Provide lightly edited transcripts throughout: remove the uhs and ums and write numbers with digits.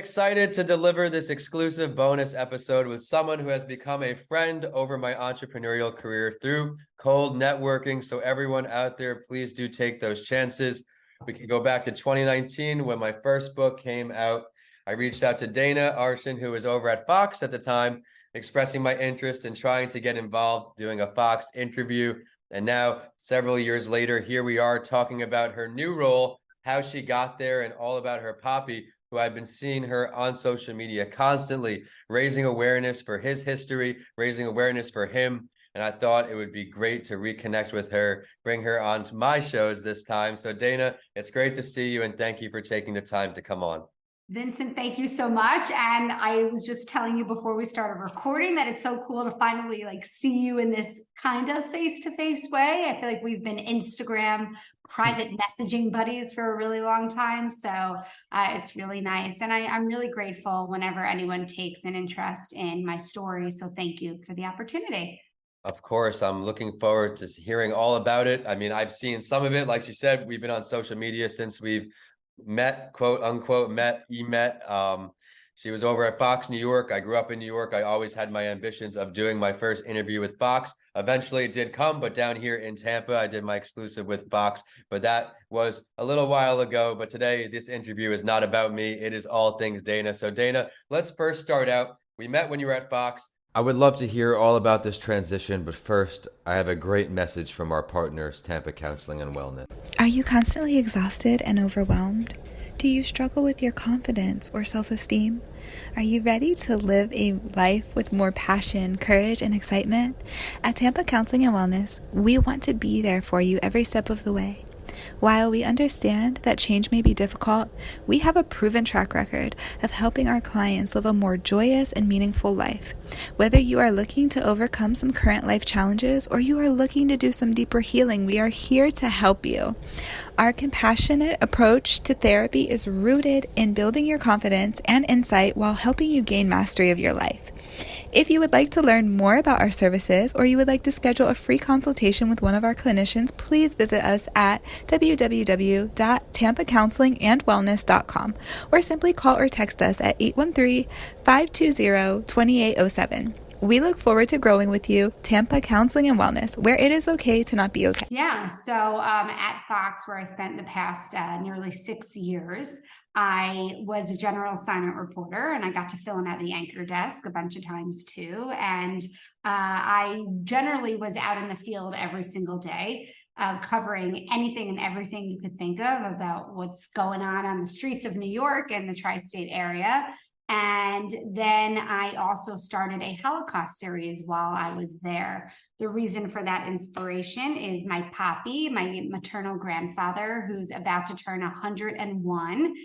excited to deliver this exclusive bonus episode with someone who has become a friend over my entrepreneurial career through cold networking. So everyone out there, please do take those chances. We can go back to 2019 when my first book came out. I reached out to Dana Arschin, who was over at Fox at the time, expressing my interest in trying to get involved, doing a Fox interview. And now, several years later, here we are talking about her new role, how she got there, and all about her poppy, who I've been seeing her on social media constantly, raising awareness for his history, raising awareness for him. And I thought it would be great to reconnect with her, bring her on to my shows this time. So Dana, it's great to see you, and thank you for taking the time to come on. Vincent, thank you so much. And I was just telling you before we started recording that it's so cool to finally see you in this kind of face-to-face way. I feel like we've been Instagram private messaging buddies for a really long time. So it's really nice. And I'm really grateful whenever anyone takes an interest in my story. So thank you for the opportunity. Of course, I'm looking forward to hearing all about it. I mean, I've seen some of it. Like you said, we've been on social media since we've met, quote unquote, met. She was over at Fox New York. I grew up in New York. I always had my ambitions of doing my first interview with Fox. Eventually it did come, but down here in Tampa, I did my exclusive with Fox, but that was a little while ago. But today, this interview is not about me. It is all things Dana. So Dana, let's first start out. We met when you were at Fox. I would love to hear all about this transition, but first, I have a great message from our partners, Tampa Counseling and Wellness. Are you constantly exhausted and overwhelmed? Do you struggle with your confidence or self-esteem? Are you ready to live a life with more passion, courage, and excitement? At Tampa Counseling and Wellness, we want to be there for you every step of the way. While we understand that change may be difficult, we have a proven track record of helping our clients live a more joyous and meaningful life. Whether you are looking to overcome some current life challenges or you are looking to do some deeper healing, we are here to help you. Our compassionate approach to therapy is rooted in building your confidence and insight while helping you gain mastery of your life. If you would like to learn more about our services or you would like to schedule a free consultation with one of our clinicians, please visit us at www.tampacounselingandwellness.com or simply call or text us at 813-520-2807. We look forward to growing with you, Tampa Counseling and Wellness, where it is okay to not be okay. Yeah, so at Fox, where I spent the past nearly 6 years, I was a general assignment reporter, and I got to fill in at the anchor desk a bunch of times too. And I generally was out in the field every single day, covering anything and everything you could think of about what's going on the streets of New York and the tri-state area. And then I also started a Holocaust series while I was there. The reason for that inspiration is my poppy, my maternal grandfather, who's about to turn 101.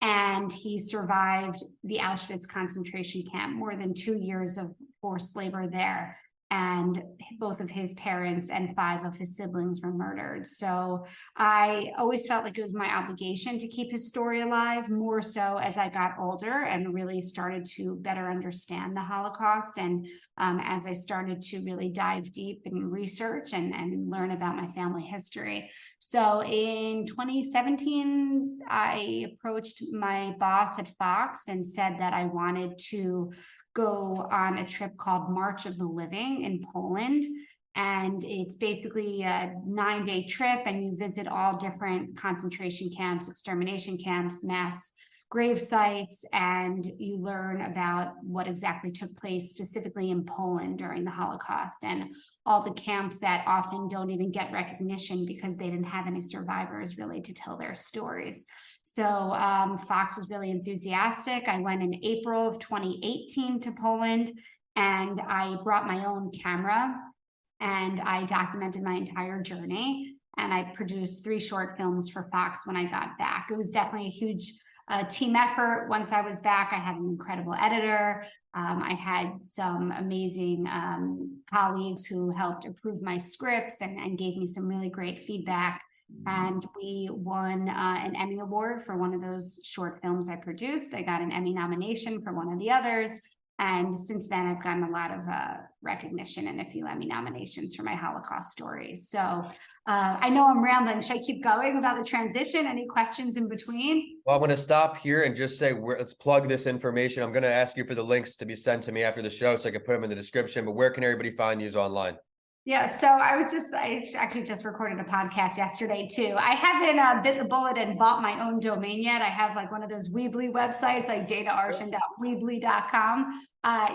And he survived the Auschwitz Concentration Camp, more than 2 years of forced labor there. And both of his parents and 5 of his siblings were murdered. So I always felt like it was my obligation to keep his story alive, more so as I got older and really started to better understand the Holocaust. And as I started to really dive deep in research and learn about my family history. So in 2017, I approached my boss at Fox and said that I wanted to go on a trip called March of the Living in Poland. And it's basically a 9-day trip, and you visit all different concentration camps, extermination camps, mass grave sites, and you learn about what exactly took place specifically in Poland during the Holocaust, and all the camps that often don't even get recognition because they didn't have any survivors really to tell their stories. So Fox was really enthusiastic. I went in April of 2018 to Poland, and I brought my own camera, and I documented my entire journey, and I produced 3 short films for Fox when I got back. It was definitely a huge team effort. Once I was back, I had an incredible editor. I had some amazing colleagues who helped approve my scripts and gave me some really great feedback. And we won an Emmy Award for one of those short films I produced. I got an Emmy nomination for one of the others. And since then, I've gotten a lot of recognition and a few Emmy nominations for my Holocaust stories. So I know I'm rambling. Should I keep going about the transition? Any questions in between? Well, I'm going to stop here and just say, let's plug this information. I'm going to ask you for the links to be sent to me after the show so I can put them in the description, but where can everybody find these online? Yeah, so I actually just recorded a podcast yesterday too. I haven't bit the bullet and bought my own domain yet. I have like one of those Weebly websites, like danaarshin.weebly.com.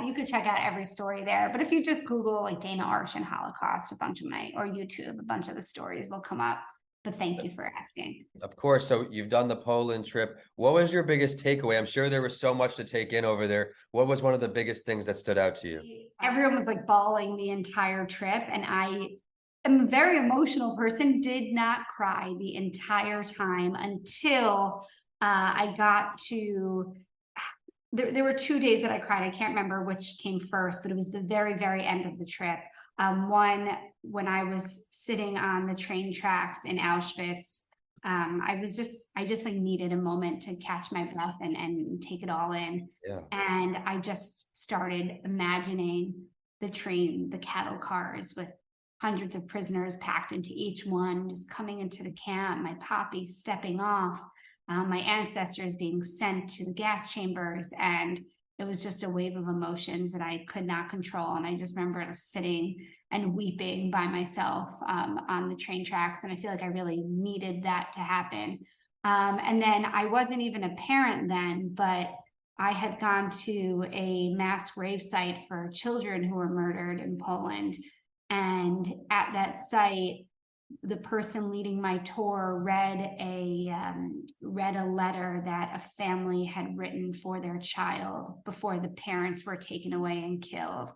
You can check out every story there. But if you just Google like Dana Arschin Holocaust, or YouTube, a bunch of the stories will come up. But thank you for asking. Of course. So you've done the Poland trip. What was your biggest takeaway? I'm sure there was so much to take in over there. What was one of the biggest things that stood out to you? Everyone was like bawling the entire trip. And I am a very emotional person, did not cry the entire time until I got to, there were 2 days that I cried. I can't remember which came first, but it was the very, very end of the trip. One, when I was sitting on the train tracks in Auschwitz, I just like needed a moment to catch my breath and take it all in. Yeah. And I just started imagining the train, the cattle cars with hundreds of prisoners packed into each one, just coming into the camp, my poppy stepping off, my ancestors being sent to the gas chambers. And it was just a wave of emotions that I could not control. And I just remember sitting and weeping by myself on the train tracks. And I feel like I really needed that to happen. And then I wasn't even a parent then, but I had gone to a mass grave site for children who were murdered in Poland. And at that site, the person leading my tour read a letter that a family had written for their child before the parents were taken away and killed.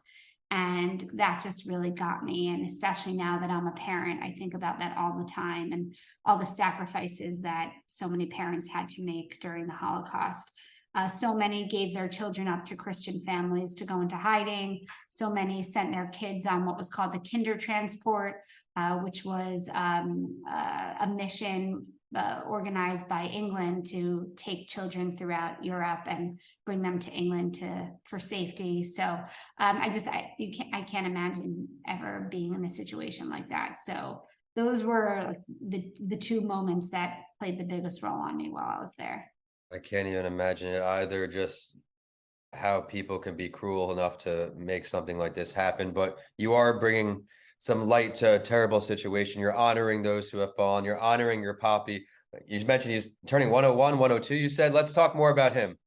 And that just really got me. And especially now that I'm a parent, I think about that all the time and all the sacrifices that so many parents had to make during the Holocaust. So many gave their children up to Christian families to go into hiding. So many sent their kids on what was called the Kinder Transport, which was a mission organized by England to take children throughout Europe and bring them to England for safety. So I can't imagine ever being in a situation like that. So those were the two moments that played the biggest role on me while I was there. I can't even imagine it either, just how people can be cruel enough to make something like this happen. But you are bringing some light to a terrible situation. You're honoring those who have fallen. You're honoring your poppy. You mentioned he's turning 101, 102, you said. Let's talk more about him.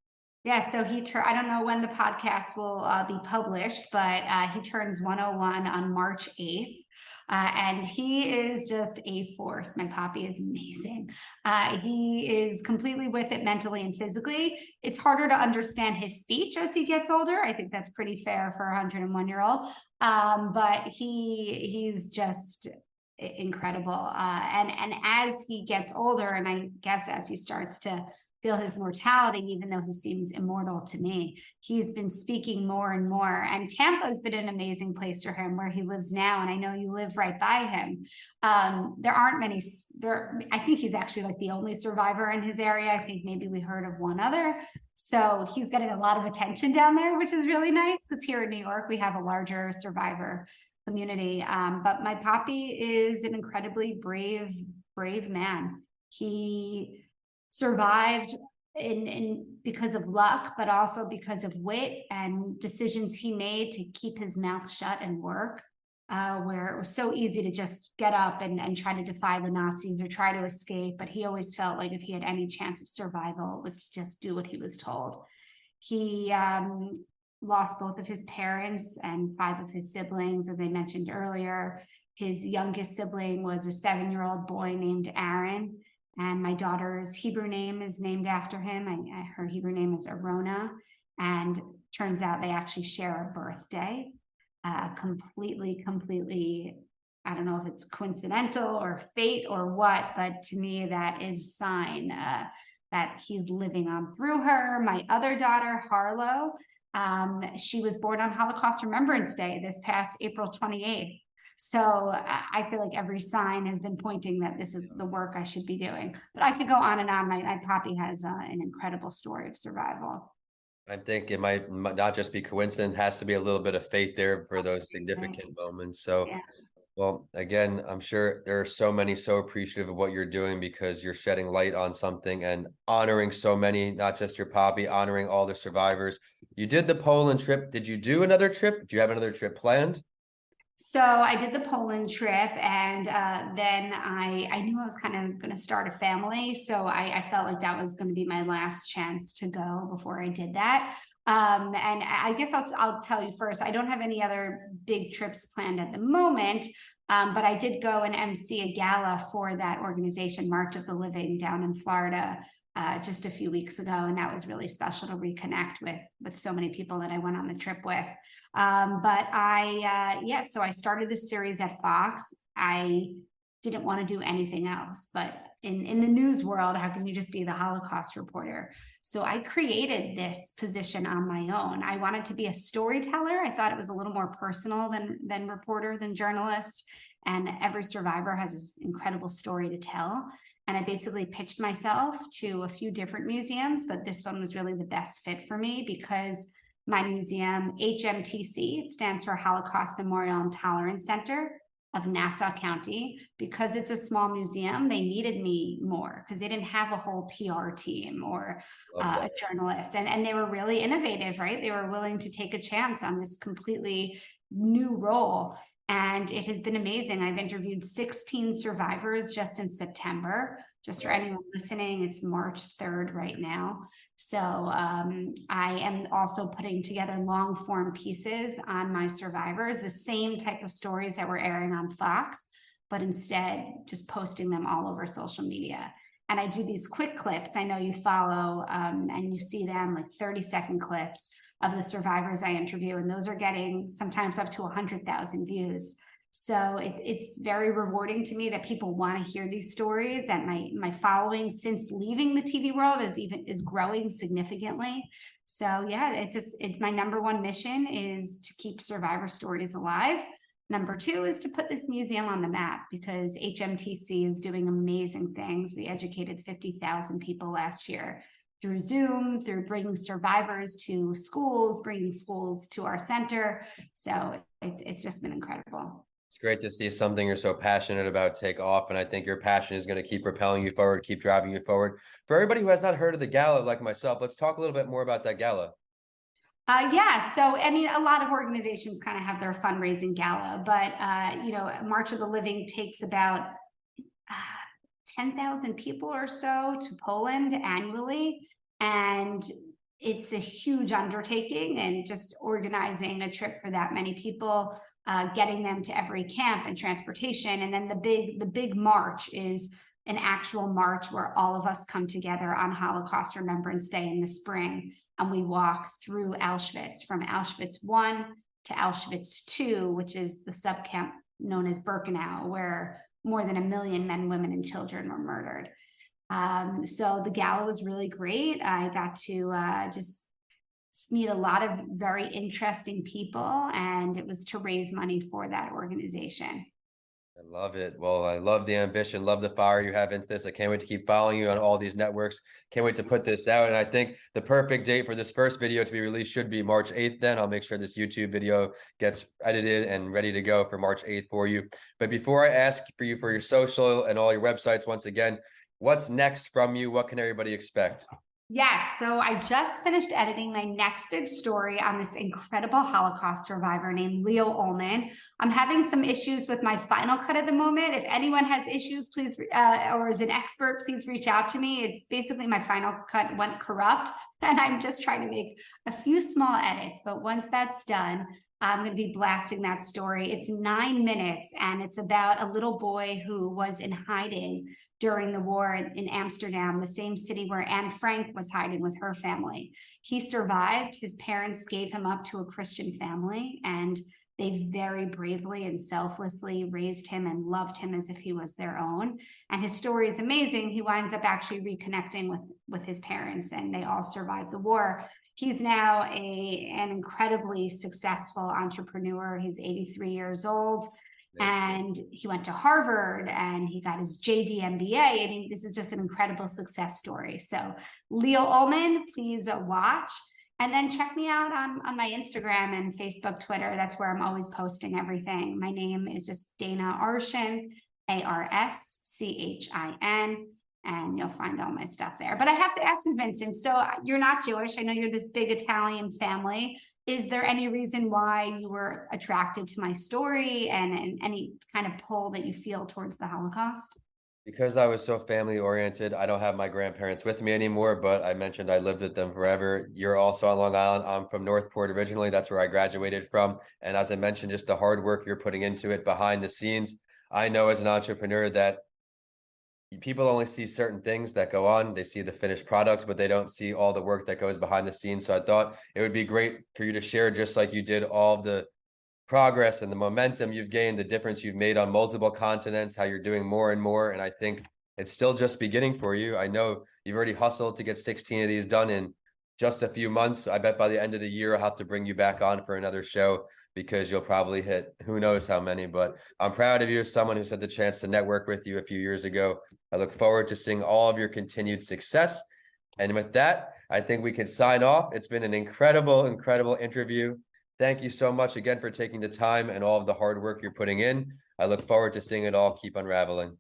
Yeah, so I don't know when the podcast will be published, but he turns 101 on March 8th. And he is just a force. My poppy is amazing. He is completely with it mentally and physically. It's harder to understand his speech as he gets older. I think that's pretty fair for a 101-year-old. But he's just incredible. And as he gets older, and I guess as he starts to feel his mortality, even though he seems immortal to me, he's been speaking more and more. And Tampa's been an amazing place for him where he lives now. And I know you live right by him. There aren't many there. I think he's actually like the only survivor in his area. I think maybe we heard of one other. So he's getting a lot of attention down there, which is really nice because here in New York, we have a larger survivor community. But my poppy is an incredibly brave man. He survived in because of luck, but also because of wit and decisions he made to keep his mouth shut and work, where it was so easy to just get up and try to defy the Nazis or try to escape. But he always felt like if he had any chance of survival, it was to just do what he was told. He lost both of his parents and 5 of his siblings, as I mentioned earlier. His youngest sibling was a 7-year-old boy named Aaron. And my daughter's Hebrew name is named after him. Her Hebrew name is Arona. And turns out they actually share a birthday. Completely, I don't know if it's coincidental or fate or what, but to me, that is a sign that he's living on through her. My other daughter, Harlow, she was born on Holocaust Remembrance Day this past April 28th. So I feel like every sign has been pointing that this is the work I should be doing. But I could go on and on. My poppy has an incredible story of survival. I think it might not just be coincidence, has to be a little bit of fate there for those significant moments. So, Yeah. well, again, I'm sure there are so many so appreciative of what you're doing because you're shedding light on something and honoring so many, not just your poppy, honoring all the survivors. You did the Poland trip. Did you do another trip? Do you have another trip planned? So I did the Poland trip, and then I knew I was kind of going to start a family, so I felt like that was going to be my last chance to go before I did that. And I guess I'll tell you first, I don't have any other big trips planned at the moment, but I did go and MC a gala for that organization, March of the Living, down in Florida. Just a few weeks ago, and that was really special to reconnect with so many people that I went on the trip with. So I started this series at Fox. I didn't want to do anything else, but in the news world, how can you just be the Holocaust reporter? So I created this position on my own. I wanted to be a storyteller. I thought it was a little more personal than reporter, than journalist, and every survivor has an incredible story to tell. And I basically pitched myself to a few different museums, but this one was really the best fit for me because my museum, HMTC, it stands for Holocaust Memorial and Tolerance Center of Nassau County, because it's a small museum, they needed me more because they didn't have a whole PR team or a journalist. And they were really innovative, right? They were willing to take a chance on this completely new role. And it has been amazing. I've interviewed 16 survivors just in September. Just for anyone listening, it's March 3rd right now. So I am also putting together long form pieces on my survivors, the same type of stories that we're airing on Fox, but instead just posting them all over social media. And I do these quick clips. I know you follow and you see them, like 30-second clips of the survivors I interview, and those are getting sometimes up to 100,000 views. So it's very rewarding to me that people want to hear these stories, that my following since leaving the TV world is growing significantly. So yeah, it's my number one mission is to keep survivor stories alive. Number two is to put this museum on the map because HMTC is doing amazing things. We educated 50,000 people last year through Zoom, through bringing survivors to schools, bringing schools to our center. So it's just been incredible. It's great to see something you're so passionate about take off, and I think your passion is going to keep propelling you forward, keep driving you forward. For everybody who has not heard of the gala like myself, let's talk a little bit more about that gala. So I mean, a lot of organizations kind of have their fundraising gala, but March of the Living takes about 10,000 people or so to Poland annually. And it's a huge undertaking, and just organizing a trip for that many people, getting them to every camp and transportation. And then the big march is an actual march where all of us come together on Holocaust Remembrance Day in the spring. And we walk through Auschwitz, from Auschwitz I to Auschwitz II, which is the subcamp known as Birkenau, where more than 1 million men, women, and children were murdered. So the gala was really great. I got to just meet a lot of very interesting people, and it was to raise money for that organization. I love it. Well, I love the ambition, love the fire you have into this. I can't wait to keep following you on all these networks. Can't wait to put this out. And I think the perfect date for this first video to be released should be March 8th. Then I'll make sure this YouTube video gets edited and ready to go for March 8th for you. But before I ask for you for your social and all your websites, once again, what's next from you? What can everybody expect? Yes, so I just finished editing my next big story on this incredible Holocaust survivor named Leo Ullman. I'm having some issues with my final cut at the moment. If anyone has issues, please, or is an expert, please reach out to me. It's basically my final cut went corrupt, and I'm just trying to make a few small edits. But once that's done, I'm going to be blasting that story. It's 9 minutes, and it's about a little boy who was in hiding during the war in Amsterdam, the same city where Anne Frank was hiding with her family. He survived. His parents gave him up to a Christian family, and they very bravely and selflessly raised him and loved him as if he was their own. And his story is amazing. He winds up actually reconnecting with his parents, and they all survived the war. He's now an incredibly successful entrepreneur. He's 83 years old, and he went to Harvard, and he got his JD MBA. I mean, this is just an incredible success story. So Leo Ullman, please watch. And then check me out on my Instagram and Facebook, Twitter. That's where I'm always posting everything. My name is just Dana Arschin, Arschin, and you'll find all my stuff there. But I have to ask you, Vincent, so you're not Jewish. I know you're this big Italian family. Is there any reason why you were attracted to my story and any kind of pull that you feel towards the Holocaust? Because I was so family oriented, I don't have my grandparents with me anymore, but I mentioned I lived with them forever. You're also on Long Island. I'm from Northport originally. That's where I graduated from. And as I mentioned, just the hard work you're putting into it behind the scenes. I know as an entrepreneur that people only see certain things that go on. They see the finished product, but they don't see all the work that goes behind the scenes. So I thought it would be great for you to share, just like you did, all of the progress and the momentum you've gained, the difference you've made on multiple continents, how you're doing more and more. And I think it's still just beginning for you. I know you've already hustled to get 16 of these done in just a few months. I bet by the end of the year, I'll have to bring you back on for another show because you'll probably hit who knows how many. But I'm proud of you as someone who's had the chance to network with you a few years ago. I look forward to seeing all of your continued success. And with that, I think we can sign off. It's been an incredible, incredible interview. Thank you so much again for taking the time and all of the hard work you're putting in. I look forward to seeing it all keep unraveling.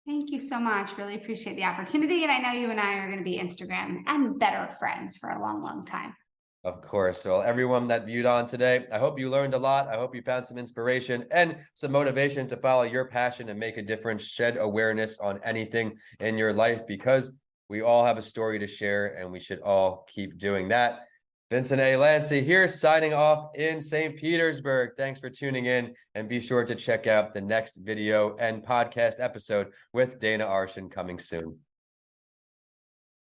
Thank you so much. Really appreciate the opportunity. And I know you and I are going to be Instagram and better friends for a long, long time. Of course. Well, everyone that viewed on today, I hope you learned a lot. I hope you found some inspiration and some motivation to follow your passion and make a difference, shed awareness on anything in your life, because we all have a story to share and we should all keep doing that. Vincent A. Lanci here, signing off in St. Petersburg. Thanks for tuning in, and be sure to check out the next video and podcast episode with Dana Arschin coming soon.